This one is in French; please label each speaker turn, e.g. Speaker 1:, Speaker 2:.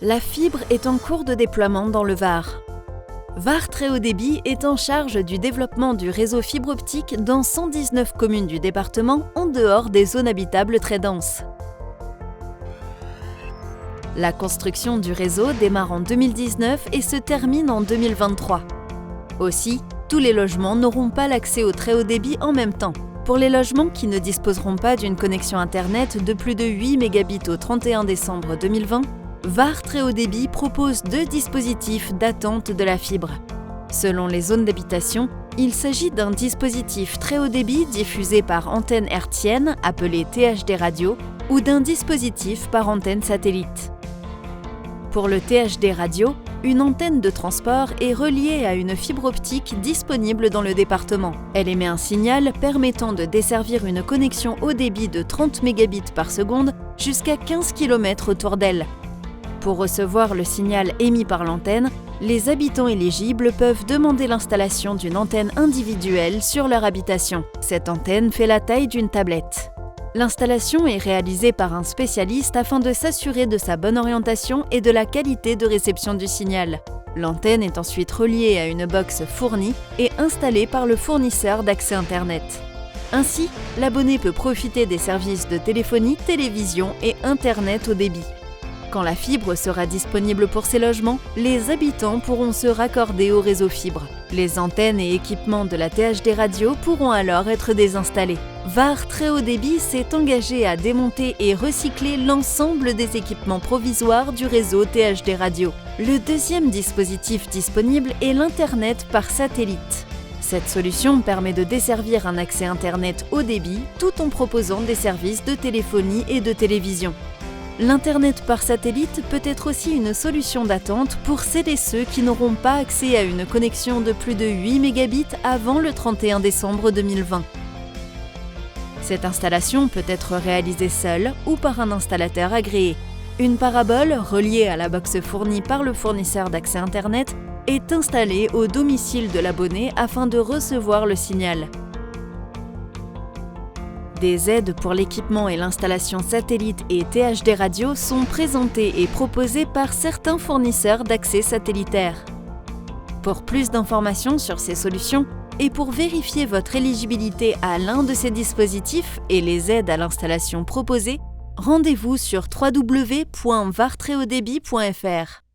Speaker 1: La fibre est en cours de déploiement dans le Var. Var Très Haut Débit est en charge du développement du réseau fibre optique dans 119 communes du département en dehors des zones habitables très denses. La construction du réseau démarre en 2019 et se termine en 2023. Aussi, tous les logements n'auront pas l'accès au très haut débit en même temps. Pour les logements qui ne disposeront pas d'une connexion Internet de plus de 8 mégabits au 31 décembre 2020, Var Très Haut Débit propose 2 dispositifs d'attente de la fibre. Selon les zones d'habitation, il s'agit d'un dispositif très haut débit diffusé par antenne hertzienne, appelé THD radio, ou d'un dispositif par antenne satellite. Pour le THD radio, une antenne de transport est reliée à une fibre optique disponible dans le département. Elle émet un signal permettant de desservir une connexion haut débit de 30 mégabits par seconde jusqu'à 15 km autour d'elle. Pour recevoir le signal émis par l'antenne, les habitants éligibles peuvent demander l'installation d'une antenne individuelle sur leur habitation. Cette antenne fait la taille d'une tablette. L'installation est réalisée par un spécialiste afin de s'assurer de sa bonne orientation et de la qualité de réception du signal. L'antenne est ensuite reliée à une box fournie et installée par le fournisseur d'accès Internet. Ainsi, l'abonné peut profiter des services de téléphonie, télévision et Internet haut débit. Quand la fibre sera disponible pour ces logements, les habitants pourront se raccorder au réseau fibre. Les antennes et équipements de la THD radio pourront alors être désinstallés. Var Très Haut Débit s'est engagé à démonter et recycler l'ensemble des équipements provisoires du réseau THD radio. Le deuxième dispositif disponible est l'Internet par satellite. Cette solution permet de desservir un accès Internet haut débit tout en proposant des services de téléphonie et de télévision. L'Internet par satellite peut être aussi une solution d'attente pour celles et ceux qui n'auront pas accès à une connexion de plus de 8 mégabits avant le 31 décembre 2020. Cette installation peut être réalisée seule ou par un installateur agréé. Une parabole reliée à la box fournie par le fournisseur d'accès Internet est installée au domicile de l'abonné afin de recevoir le signal. Des aides pour l'équipement et l'installation satellite et THD radio sont présentées et proposées par certains fournisseurs d'accès satellitaire. Pour plus d'informations sur ces solutions et pour vérifier votre éligibilité à l'un de ces dispositifs et les aides à l'installation proposées, rendez-vous sur www.vartrehautdebit.fr.